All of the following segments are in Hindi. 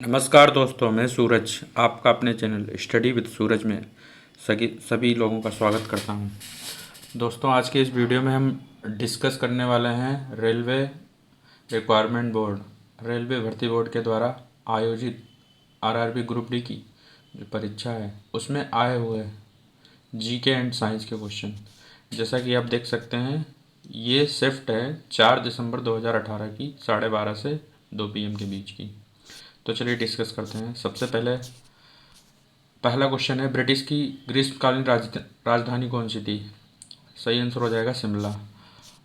नमस्कार दोस्तों, मैं सूरज आपका अपने चैनल स्टडी विद सूरज में सभी लोगों का स्वागत करता हूं। दोस्तों, आज के इस वीडियो में हम डिस्कस करने वाले हैं रेलवे रिक्वायरमेंट बोर्ड, रेलवे भर्ती बोर्ड के द्वारा आयोजित आरआरबी ग्रुप डी की जो परीक्षा है उसमें आए हुए जीके एंड साइंस के क्वेश्चन। जैसा कि आप देख सकते हैं, ये शिफ्ट है 4 दिसंबर 2018 की 12:30 से 2 PM के बीच की। तो चलिए डिस्कस करते हैं। सबसे पहला क्वेश्चन है, ब्रिटिश की ग्रीष्मकालीन राजधानी कौन सी थी? सही आंसर हो जाएगा शिमला।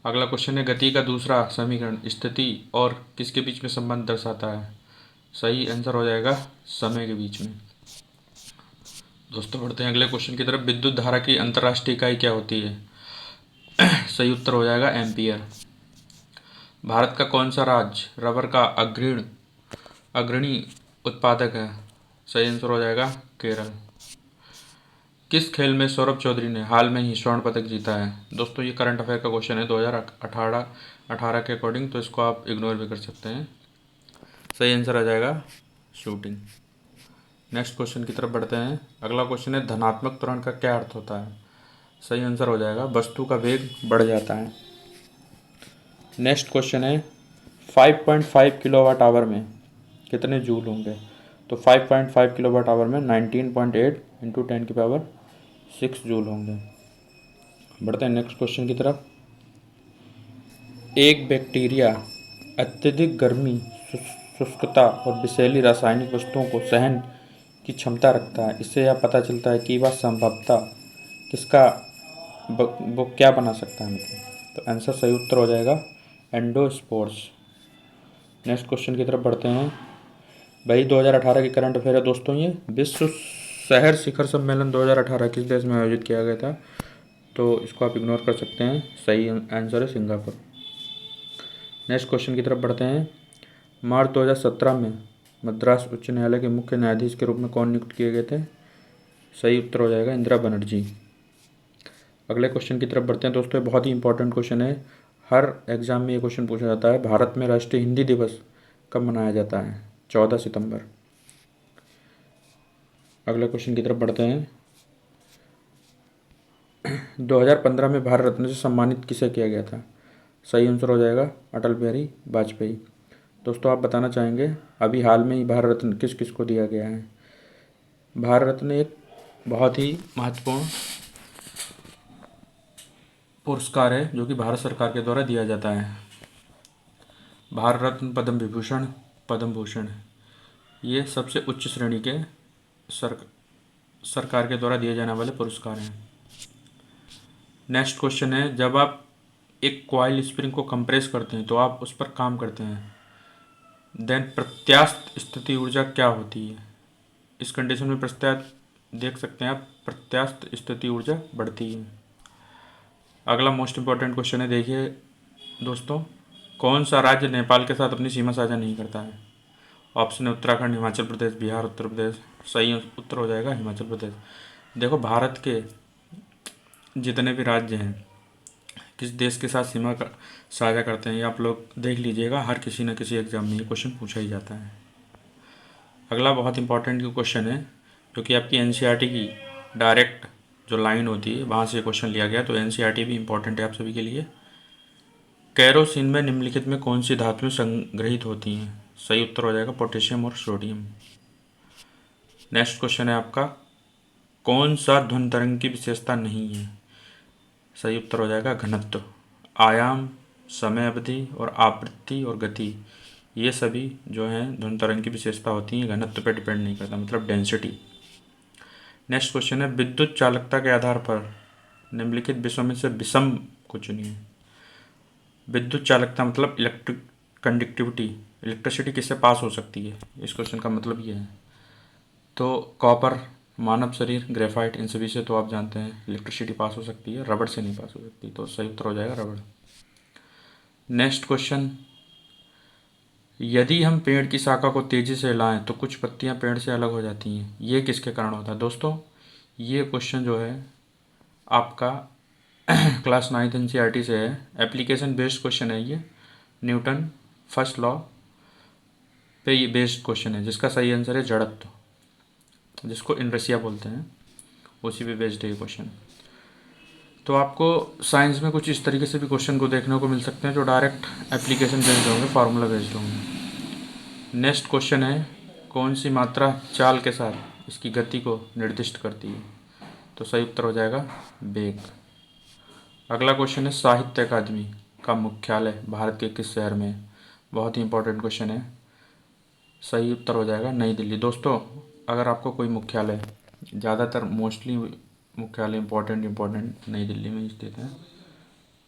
अगला क्वेश्चन है, गति का दूसरा समीकरण स्थिति और किसके बीच में संबंध दर्शाता है? सही आंसर हो जाएगा समय के बीच में। दोस्तों, बढ़ते हैं अगले क्वेश्चन की तरफ। विद्युत धारा की अंतर्राष्ट्रीय इकाई क्या होती है? सही उत्तर हो जाएगा एम्पियर। भारत का कौन सा राज्य रबर का अग्रणी उत्पादक है? सही आंसर हो जाएगा केरल। किस खेल में सौरभ चौधरी ने हाल में ही स्वर्ण पदक जीता है? दोस्तों, ये करंट अफेयर का क्वेश्चन है 2018 के अकॉर्डिंग, तो इसको आप इग्नोर भी कर सकते हैं। सही आंसर आ जाएगा शूटिंग। नेक्स्ट क्वेश्चन की तरफ बढ़ते हैं। अगला क्वेश्चन है, धनात्मक त्वरण का क्या अर्थ होता है? सही आंसर हो जाएगा वस्तु का वेग बढ़ जाता है। नेक्स्ट क्वेश्चन है, 5.5 किलोवाट आवर में कितने जूल होंगे? तो 5.5 किलोवाट आवर में 19.8 इंटू 10⁻6 जूल होंगे। बढ़ते हैं नेक्स्ट क्वेश्चन की तरफ। एक बैक्टीरिया अत्यधिक गर्मी, शुष्कता और विषैली रासायनिक वस्तुओं को सहन की क्षमता रखता है। इससे यह पता चलता है कि वह संभवतः किसका वो क्या बना सकता है मतलब। तो आंसर सही उत्तर हो जाएगा एंडोस्पोर्स। नेक्स्ट क्वेश्चन की तरफ बढ़ते हैं। वही 2018 की करंट अफेयर है दोस्तों। ये विश्व शहर शिखर सम्मेलन 2018 किस देश में आयोजित किया गया था? तो इसको आप इग्नोर कर सकते हैं। सही आंसर है सिंगापुर। नेक्स्ट क्वेश्चन की तरफ बढ़ते हैं। मार्च 2017 में मद्रास उच्च न्यायालय के मुख्य न्यायाधीश के रूप में कौन नियुक्त किए गए थे? सही उत्तर हो जाएगा इंदिरा बनर्जी। अगले क्वेश्चन की तरफ बढ़ते हैं दोस्तों। बहुत ही इंपॉर्टेंट क्वेश्चन है, हर एग्जाम में ये क्वेश्चन पूछा जाता है। भारत में राष्ट्रीय हिंदी दिवस कब मनाया जाता है? 14 सितंबर। अगले क्वेश्चन की तरफ बढ़ते हैं। 2015 में भारत रत्न से सम्मानित किसे किया गया था? सही आंसर हो जाएगा अटल बिहारी वाजपेयी। दोस्तों, आप बताना चाहेंगे अभी हाल में ही भारत रत्न किस किस को दिया गया है? भारत रत्न एक बहुत ही महत्वपूर्ण पुरस्कार है जो कि भारत सरकार के द्वारा दिया जाता है। भारत रत्न, पद्म विभूषण, पद्म भूषण, ये सबसे उच्च श्रेणी के सरकार के द्वारा दिए जाने वाले पुरस्कार हैं। नेक्स्ट क्वेश्चन है, जब आप एक कॉइल स्प्रिंग को कंप्रेस करते हैं तो आप उस पर काम करते हैं, देन प्रत्यास्थ स्थिति ऊर्जा क्या होती है? इस कंडीशन में देख सकते हैं आप, प्रत्यास्थ स्थिति ऊर्जा बढ़ती है। अगला मोस्ट इंपॉर्टेंट क्वेश्चन है, देखिए दोस्तों, कौन सा राज्य नेपाल के साथ अपनी सीमा साझा नहीं करता है? ऑप्शन है उत्तराखंड, हिमाचल प्रदेश, बिहार, उत्तर प्रदेश। सही उत्तर हो जाएगा हिमाचल प्रदेश। देखो, भारत के जितने भी राज्य हैं किस देश के साथ सीमा साझा करते हैं, ये आप लोग देख लीजिएगा, हर किसी न किसी एग्जाम में ये क्वेश्चन पूछा ही जाता है। अगला बहुत इंपॉर्टेंट क्वेश्चन है जो कि आपकी एनसीईआरटी की डायरेक्ट जो लाइन होती है वहाँ से क्वेश्चन लिया गया, तो एनसीईआरटी भी इंपॉर्टेंट है आप सभी के लिए। केरोसिन में निम्नलिखित में कौन सी धातुएं संग्रहित होती हैं? सही उत्तर हो जाएगा पोटेशियम और सोडियम। नेक्स्ट क्वेश्चन है आपका, कौन सा ध्वनि तरंग की विशेषता नहीं है? सही उत्तर हो जाएगा घनत्व। आयाम, समय अवधि और आवृत्ति और गति, ये सभी जो हैं ध्वनि तरंग की विशेषता होती हैं, घनत्व पर डिपेंड नहीं करता, मतलब डेंसिटी। नेक्स्ट क्वेश्चन है, विद्युत चालकता के आधार पर निम्नलिखित विषयों में से विषम को चुनिए। विद्युत चालकता मतलब इलेक्ट्रिक कंडक्टिविटी, इलेक्ट्रिसिटी किससे पास हो सकती है, इस क्वेश्चन का मतलब ये है। तो कॉपर, मानव शरीर, ग्रेफाइट, इन सभी से तो आप जानते हैं इलेक्ट्रिसिटी पास हो सकती है, रबड़ से नहीं पास हो सकती, तो सही उत्तर हो जाएगा रबड़। नेक्स्ट क्वेश्चन, यदि हम पेड़ की शाखा को तेज़ी से हिलाएं तो कुछ पत्तियां पेड़ से अलग हो जाती हैं, ये किसके कारण होता है? दोस्तों, ये क्वेश्चन जो है आपका क्लास 9th एनसीईआरटी से है, एप्लीकेशन बेस्ड क्वेश्चन है ये। न्यूटन फर्स्ट लॉ पे ये बेस्ड क्वेश्चन है, जिसका सही आंसर है जड़त्व, जिसको इनर्शिया बोलते हैं, उसी पे बेस्ड है ये क्वेश्चन। तो आपको साइंस में कुछ इस तरीके से भी क्वेश्चन को देखने को मिल सकते हैं जो डायरेक्ट एप्लीकेशन बेस्ड होंगे, फार्मूला बेस्ड होंगे। नेक्स्ट क्वेश्चन है, कौन सी मात्रा चाल के साथ इसकी गति को निर्दिष्ट करती है? तो सही उत्तर हो जाएगा वेग। अगला क्वेश्चन है, साहित्य अकादमी का मुख्यालय भारत के किस शहर में है? बहुत ही इंपॉर्टेंट क्वेश्चन है। सही उत्तर हो जाएगा नई दिल्ली। दोस्तों, अगर आपको कोई मुख्यालय, ज़्यादातर मोस्टली मुख्यालय इम्पोर्टेंट नई दिल्ली में स्थित है,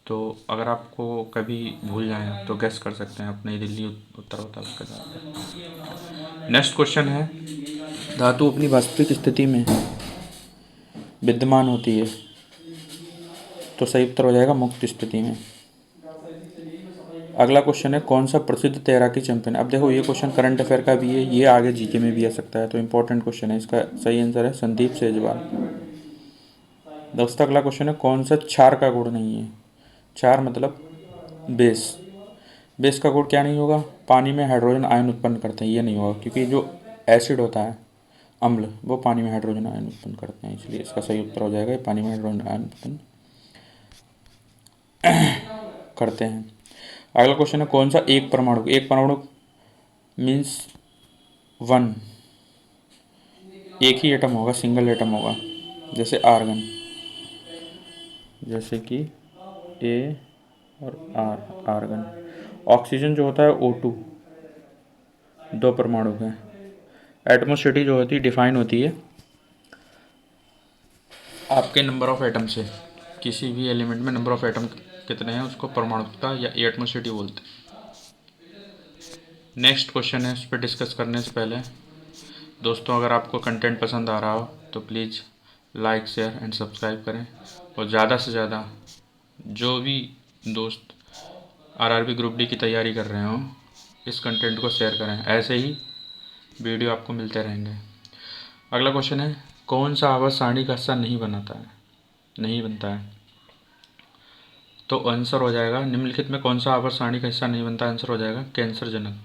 तो अगर आपको कभी भूल जाएं तो गैस कर सकते हैं आप, नई दिल्ली उत्तर होता है उसका जवाब। नेक्स्ट क्वेश्चन है, धातु अपनी वास्तविक स्थिति में विद्यमान होती है? तो सही उत्तर हो जाएगा मुक्त स्थिति में। अगला क्वेश्चन है, कौन सा प्रसिद्ध तैराकी चैंपियन? अब देखो, ये क्वेश्चन करंट अफेयर का भी है, ये आगे जीके में भी आ सकता है, तो इंपॉर्टेंट क्वेश्चन है। इसका सही आंसर है संदीप सेजवाल। दोस्तों, अगला क्वेश्चन है, कौन सा क्षार का गुण नहीं है? क्षार मतलब बेस। बेस का गुण क्या नहीं होगा? पानी में हाइड्रोजन आयन उत्पन्न करते हैं, ये नहीं होगा, क्योंकि जो एसिड होता है, अम्ल, वो पानी में हाइड्रोजन आयन उत्पन्न करते हैं, इसलिए इसका सही उत्तर हो जाएगा पानी में हाइड्रोजन आयन उत्पन्न करते हैं। अगला क्वेश्चन है, कौन सा एक परमाणु मीन्स वन, एक ही एटम होगा, सिंगल एटम होगा, जैसे आर्गन, जैसे कि ए और आर, आर्गन। ऑक्सीजन जो होता है O2, दो परमाणु है। एटमोसिटी जो होती है डिफाइन होती है आपके नंबर ऑफ एटम से, किसी भी एलिमेंट में नंबर ऑफ एटम कितने हैं उसको परमाणुकता या एटमोसिटी बोलते हैं। नेक्स्ट क्वेश्चन है, उस पर डिस्कस करने से पहले दोस्तों, अगर आपको कंटेंट पसंद आ रहा हो तो please like, share and subscribe करें, और ज़्यादा से ज़्यादा जो भी दोस्त आरआरबी ग्रुप डी की तैयारी कर रहे हों, इस कंटेंट को शेयर करें, ऐसे ही वीडियो आपको मिलते रहेंगे। अगला क्वेश्चन है, कौन सा आवर्त सारणी का हिस्सा नहीं बनता है? तो आंसर हो जाएगा, निम्नलिखित में कौन सा आवर्त सारणी का हिस्सा नहीं बनता? आंसर हो जाएगा कैंसरजनक।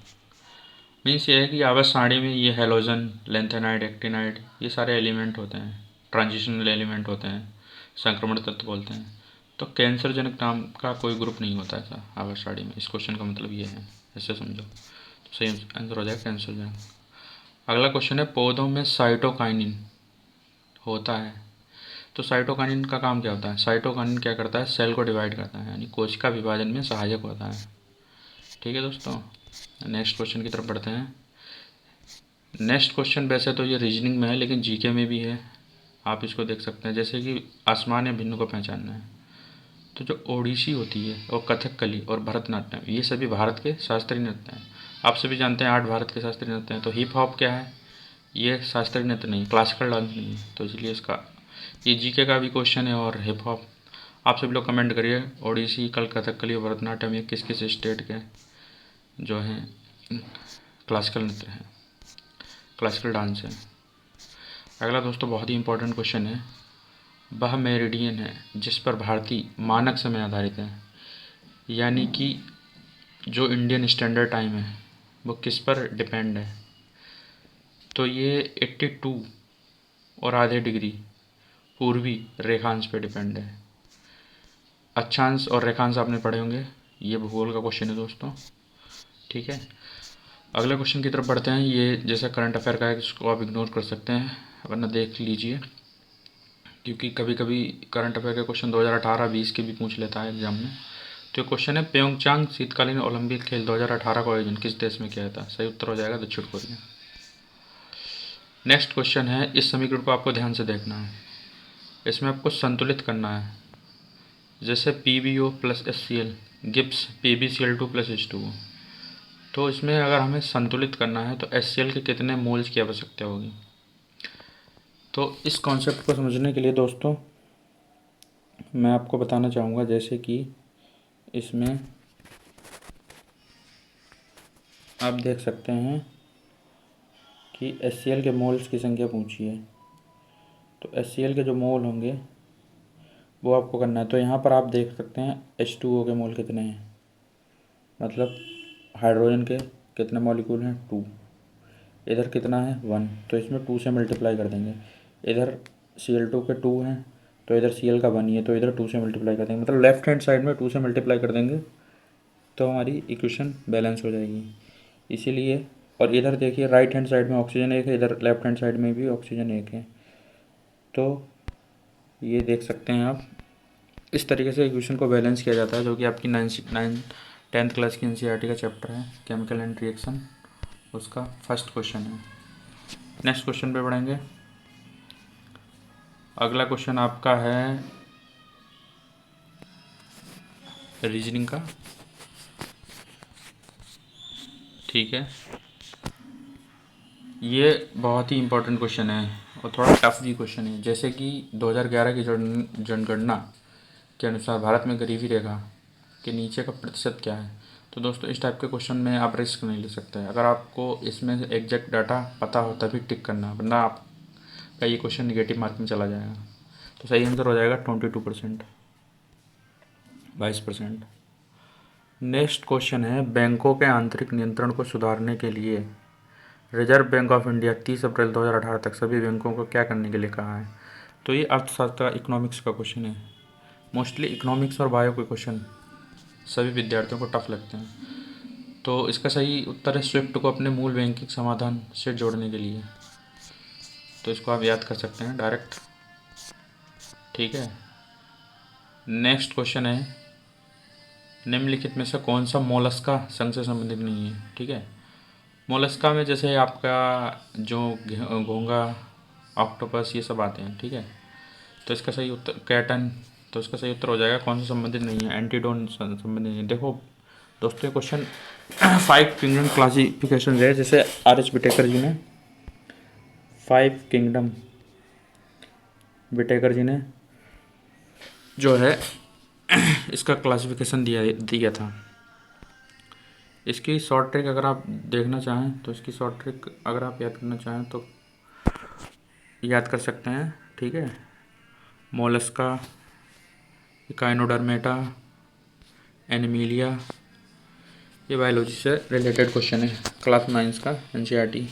मीन्स ये है कि आवर्त सारणी में ये हेलोजन, लेंथेनाइड, एक्टिनाइड, ये सारे एलिमेंट होते हैं, ट्रांजिशनल एलिमेंट होते हैं, संक्रमण तत्व बोलते हैं। तो कैंसरजनक नाम का कोई ग्रुप नहीं होता ऐसा आवर्त सारणी में। इस क्वेश्चन का मतलब ये है, ऐसे समझो। तो सही आंसर हो जाएगा कैंसरजनक। अगला क्वेश्चन है, पौधों में साइटोकाइनिन होता है, तो साइटोकाइनिन का काम क्या होता है? साइटोकाइनिन क्या करता है? सेल को डिवाइड करता है, यानी कोशिका विभाजन में सहायक होता है। ठीक है दोस्तों, नेक्स्ट क्वेश्चन की तरफ बढ़ते हैं। नेक्स्ट क्वेश्चन वैसे तो ये रीजनिंग में है, लेकिन जीके में भी है, आप इसको देख सकते हैं। जैसे कि आसमान या भिन्न को पहचानना है, तो जो ओडिसी होती है और कथकली और भरतनाट्यम, ये सभी भारत के शास्त्रीय नृत्य हैं। आप सभी जानते हैं 8 भारत के शास्त्रीय नृत्य हैं। तो हिप हॉप क्या है? ये शास्त्रीय नृत्य नहीं, क्लासिकल डांस नहीं है, तो इसलिए इसका ये जीके का भी क्वेश्चन है। और हिप हॉप आप सभी लोग कमेंट करिए, ओडिसी, कथकली और भरतनाट्यम ये किस किस स्टेट के जो हैं क्लासिकल नृत्य हैं, क्लासिकल डांस है। अगला दोस्तों बहुत ही इंपॉर्टेंट क्वेश्चन है, वह मेरिडियन है जिस पर भारतीय मानक समय आधारित है, यानी कि जो इंडियन स्टैंडर्ड टाइम है वो किस पर डिपेंड है? तो ये 82 और आधे डिग्री पूर्वी रेखांश पे डिपेंड है। अक्षांश और रेखांश आपने पढ़े होंगे, ये भूगोल का क्वेश्चन है दोस्तों। ठीक है, अगले क्वेश्चन की तरफ बढ़ते हैं। ये जैसा करंट अफेयर का है, इसको आप इग्नोर कर सकते हैं, वरना देख लीजिए, क्योंकि कभी कभी करंट अफेयर के क्वेश्चन 2018-20 के भी पूछ लेता है एग्जाम में। तो ये क्वेश्चन है, प्योंगचांग शीतकालीन ओलंपिक खेल 2018 का आयोजन किस देश में किया था? सही उत्तर हो जाएगा दक्षिण कोरिया। नेक्स्ट क्वेश्चन है, इस समीकरण को आपको ध्यान से देखना है, इसमें आपको संतुलित करना है। जैसे PbO plus HCl gives PbCl2 plus H2O, तो इसमें अगर हमें संतुलित करना है तो HCl के कितने मोल्स की आवश्यकता होगी? तो इस कॉन्सेप्ट को समझने के लिए दोस्तों मैं आपको बताना चाहूँगा, जैसे कि इसमें आप देख सकते हैं कि HCl के मोल्स की संख्या पूछी है, तो HCl के जो मोल होंगे वो आपको करना है। तो यहाँ पर आप देख सकते हैं H2O के मोल कितने हैं, मतलब हाइड्रोजन के कितने मॉलिक्यूल हैं? 2। इधर कितना है 1, तो इसमें 2 से मल्टीप्लाई कर देंगे। इधर Cl2 के 2 हैं तो इधर Cl का 1 ही है, तो इधर 2 से मल्टीप्लाई कर देंगे, मतलब लेफ्ट हैंड साइड में 2 से मल्टीप्लाई कर देंगे तो हमारी इक्वेशन बैलेंस हो जाएगी। इसीलिए, और इधर देखिए राइट हैंड साइड में ऑक्सीजन 1 है, इधर लेफ्ट हैंड साइड में भी ऑक्सीजन 1 है, तो ये देख सकते हैं आप। इस तरीके से इक्वेशन को बैलेंस किया जाता है, जो कि आपकी 10th क्लास की NCERT का चैप्टर है केमिकल एंड रिएक्शन, उसका फर्स्ट क्वेश्चन है। नेक्स्ट क्वेश्चन पे बढ़ेंगे। अगला क्वेश्चन आपका है रीजनिंग का, ठीक है। ये बहुत ही इम्पोर्टेंट क्वेश्चन है और थोड़ा टफ भी क्वेश्चन है। जैसे कि 2011 की जनगणना के अनुसार भारत में गरीबी रेखा के नीचे का प्रतिशत क्या है। तो दोस्तों इस टाइप के क्वेश्चन में आप रिस्क नहीं ले सकते हैं। अगर आपको इसमें से एग्जैक्ट डाटा पता हो तभी टिक करना, वरना आपका ये क्वेश्चन निगेटिव मार्क में चला जाएगा। तो सही आंसर हो जाएगा 22%, 22%। नेक्स्ट क्वेश्चन है, बैंकों के आंतरिक नियंत्रण को सुधारने के लिए रिजर्व बैंक ऑफ इंडिया 30 अप्रैल 2018 तक सभी बैंकों को क्या करने के लिए कहा है। तो ये अर्थशास्त्र इकोनॉमिक्स का क्वेश्चन है। मोस्टली इकोनॉमिक्स और बायो के क्वेश्चन सभी विद्यार्थियों को टफ लगते हैं। तो इसका सही उत्तर है स्विफ्ट को अपने मूल बैंकिंग समाधान से जोड़ने के लिए। तो इसको आप याद कर सकते हैं डायरेक्ट, ठीक है। नेक्स्ट क्वेश्चन है, निम्नलिखित में से कौन सा मोलस्का संघ से संबंधित नहीं है, ठीक है। मोलस्का में जैसे आपका जो घोंगा, ऑक्टोपस, ये सब आते हैं, ठीक है। तो इसका सही उत्तर कैटन, तो इसका सही उत्तर हो जाएगा कौन सा संबंधित नहीं है, एंटीडोन संबंधित नहीं है। देखो दोस्तों, ये क्वेश्चन 5 किंगडम क्लासिफिकेशन है, जैसे RH विटेकर जी ने 5 किंगडम विटेकर जी ने जो है इसका क्लासिफिकेशन दिया था। इसकी शॉर्ट ट्रिक अगर आप देखना चाहें तो इसकी शॉर्ट ट्रिक अगर आप याद करना चाहें तो याद कर सकते हैं, ठीक है। मोलस्का, इकाइनोडर्मेटा, एनिमिलिया, ये बायोलॉजी से रिलेटेड क्वेश्चन है, क्लास 9 का NCERT।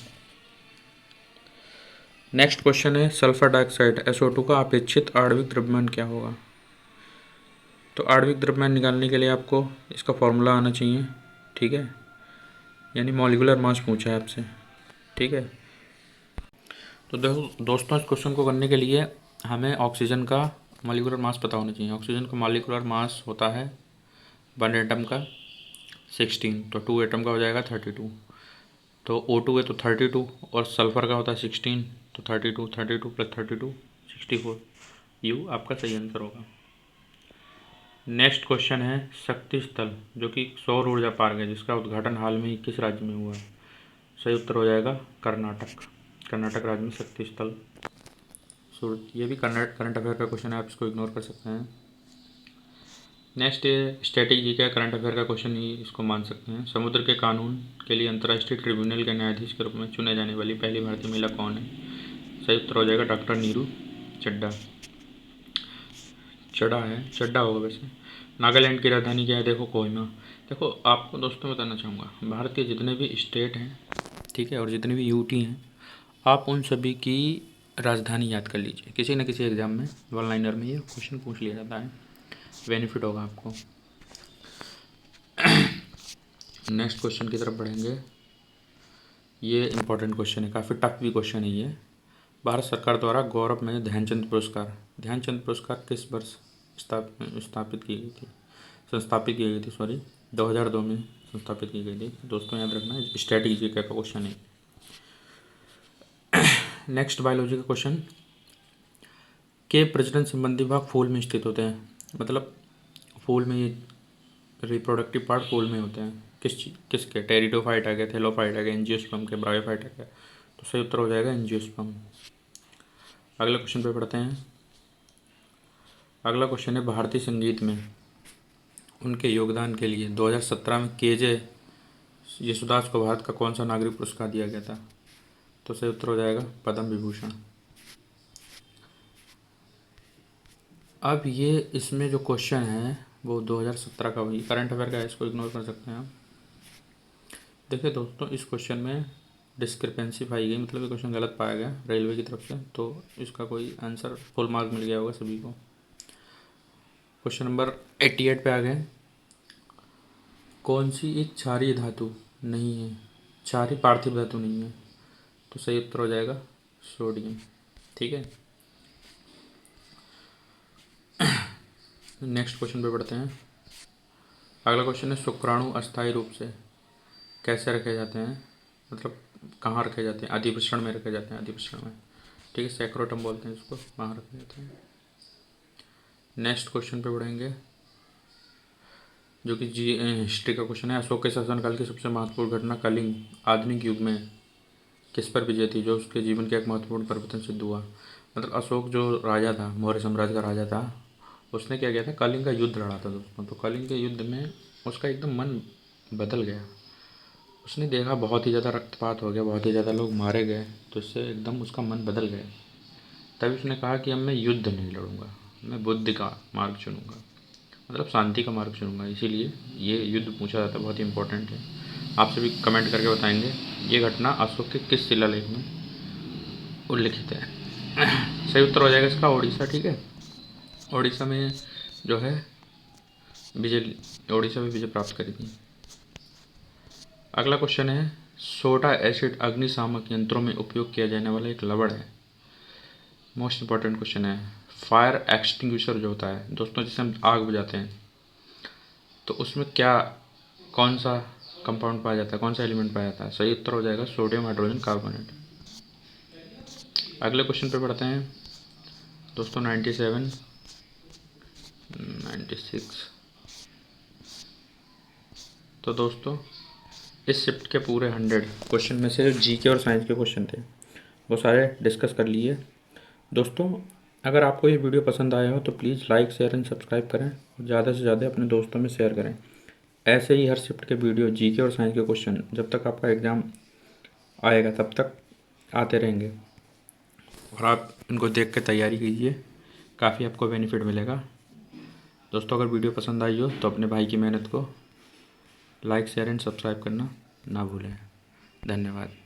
नेक्स्ट क्वेश्चन है, सल्फर डाइऑक्साइड SO2 का अपेक्षित आणविक द्रव्यमान क्या होगा। तो आणविक द्रव्यमान निकालने के लिए आपको इसका फॉर्मूला आना चाहिए, ठीक है, यानी मॉलिक्यूलर मास पूछा है आपसे, ठीक है। तो देखो दोस्तों, इस क्वेश्चन को करने के लिए हमें ऑक्सीजन का मॉलिक्यूलर मास पता होना चाहिए। ऑक्सीजन का मॉलिक्यूलर मास होता है 1 एटम का 16, तो 2 एटम का हो जाएगा 32, तो O2 है तो 32, और सल्फर का होता है 16, तो 32 32 + 32 64, यू आपका सही आंसर होगा। नेक्स्ट क्वेश्चन है, शक्ति स्थल जो कि सौर ऊर्जा पार्क है, जिसका उद्घाटन हाल में ही किस राज्य में हुआ है। सही उत्तर हो जाएगा कर्नाटक। कर्नाटक राज्य में शक्ति स्थल सूरत। ये भी करंट अफेयर का क्वेश्चन है, आप इसको इग्नोर कर सकते हैं। नेक्स्ट स्टैटिक जी का करंट अफेयर का क्वेश्चन ही इसको मान सकते हैं। समुद्र के कानून के लिए अंतर्राष्ट्रीय ट्रिब्यूनल के न्यायाधीश के रूप में चुने जाने वाली पहली भारतीय महिला कौन है। सही उत्तर हो जाएगा डॉक्टर नीरू चड्ढा। चड्ढा होगा वैसे। नागालैंड की राजधानी क्या है, देखो कोहिमा। देखो आपको दोस्तों बताना चाहूँगा, भारत के जितने भी स्टेट हैं, ठीक है, और जितने भी यूटी हैं, आप उन सभी की राजधानी याद कर लीजिए। किसी न किसी एग्ज़ाम में 1 लाइनर में ये क्वेश्चन पूछ लिया जाता है, बेनिफिट होगा आपको। नेक्स्ट क्वेश्चन की तरफ बढ़ेंगे। ये इंपॉर्टेंट क्वेश्चन है, काफ़ी टफ भी क्वेश्चन है ये। भारत सरकार द्वारा गौरवमय ध्यानचंद पुरस्कार किस वर्ष संस्थापित की गई थी 2002 में संस्थापित की गई थी। दोस्तों याद रखना, स्ट्रेटेजी का क्वेश्चन है। नेक्स्ट बायोलॉजी का क्वेश्चन, के प्रजनन संबंधी भाग फूल में स्थित होते हैं, मतलब फूल में ये रिप्रोडक्टिव पार्ट फूल में होते हैं। किसके, टेरिडोफाइट आ गया, थैलोफाइट आ गया, एंजियोस्पर्म के, ब्रायोफाइट आ गया। तो सही उत्तर हो जाएगा एंजियोस्पर्म। अगले क्वेश्चन पे पढ़ते हैं। अगला क्वेश्चन है, भारतीय संगीत में उनके योगदान के लिए 2017 में KJ येसुदास को भारत का कौन सा नागरिक पुरस्कार दिया गया था। तो सही उत्तर हो जाएगा पद्म विभूषण। अब ये इसमें जो क्वेश्चन है वो 2017 का, वही करंट अफेयर का है, इसको इग्नोर कर सकते हैं आप। देखिए दोस्तों, इस क्वेश्चन में डिस्क्रिपेंसी पाई गई, मतलब ये क्वेश्चन गलत पाया गया रेलवे की तरफ से, तो इसका कोई आंसर फुल मार्क मिल गया होगा सभी को। क्वेश्चन नंबर 88 पे आ गए। कौन सी एक क्षारीय धातु नहीं है, क्षारीय पार्थिव धातु नहीं है? तो सही उत्तर हो जाएगा सोडियम। ठीक है, नेक्स्ट क्वेश्चन पे बढ़ते हैं। अगला क्वेश्चन है शुक्राणु अस्थायी रूप से कैसे रखे जाते हैं, मतलब कहाँ रखे जाते हैं? अधिवृषण में रखे जाते हैं, अधिवृषण में। ठीक है, सैक्रोटम बोलते हैं इसको, वहाँ रखे जाते हैं। नेक्स्ट क्वेश्चन पे बढ़ेंगे जो कि हिस्ट्री का क्वेश्चन है। अशोक के शासनकाल की सबसे महत्वपूर्ण घटना कलिंग आधुनिक युग में किस पर विजय थी, जो उसके जीवन का एक महत्वपूर्ण परिवर्तन सिद्ध हुआ? मतलब अशोक जो राजा था, मौर्य साम्राज्य का राजा था, उसने क्या किया था? कलिंग का युद्ध लड़ा था दोस्तों। तो कलिंग के युद्ध में उसका एकदम मन बदल गया। उसने देखा बहुत ही ज़्यादा रक्तपात हो गया, बहुत ही ज़्यादा लोग मारे गए, तो इससे एकदम उसका मन बदल गया। तभी उसने कहा कि अब मैं युद्ध नहीं लड़ूंगा, मैं बुद्धि का मार्ग चुनूंगा, मतलब शांति का मार्ग चुनूंगा। इसीलिए ये युद्ध पूछा जाता है, बहुत ही इंपॉर्टेंट है। आप सभी कमेंट करके बताएंगे ये घटना अशोक के किस शिलालेख में उल्लिखित है। सही उत्तर हो जाएगा इसका उड़ीसा। ठीक है, उड़ीसा में जो है उड़ीसा में विजय प्राप्त करी थी। अगला क्वेश्चन है सोडा एसिड अग्निशामक यंत्रों में उपयोग किया जाने वाला एक लवण है। मोस्ट इंपॉर्टेंट क्वेश्चन है। फायर एक्सटिंग्विशर जो होता है दोस्तों, जिसे हम आग बुझाते हैं, तो उसमें क्या कौन सा कंपाउंड पाया जाता है, कौन सा एलिमेंट पाया जाता है? सही उत्तर हो जाएगा सोडियम हाइड्रोजन कार्बोनेट। अगले क्वेश्चन पे बढ़ते हैं दोस्तों। 97, 96। तो दोस्तों इस शिफ्ट के पूरे 100 क्वेश्चन में से जीके और साइंस के क्वेश्चन थे, वो सारे डिस्कस कर लिए दोस्तों। अगर आपको ये वीडियो पसंद आया हो तो please like share and subscribe करें और ज़्यादा से ज़्यादा अपने दोस्तों में शेयर करें। ऐसे ही हर शिफ्ट के वीडियो जीके और साइंस के क्वेश्चन जब तक आपका एग्ज़ाम आएगा तब तक आते रहेंगे, और आप इनको देख के तैयारी कीजिए, काफ़ी आपको बेनिफिट मिलेगा। दोस्तों अगर वीडियो पसंद आई हो तो अपने भाई की मेहनत को लाइक शेयर एंड सब्सक्राइब करना ना भूलें। धन्यवाद।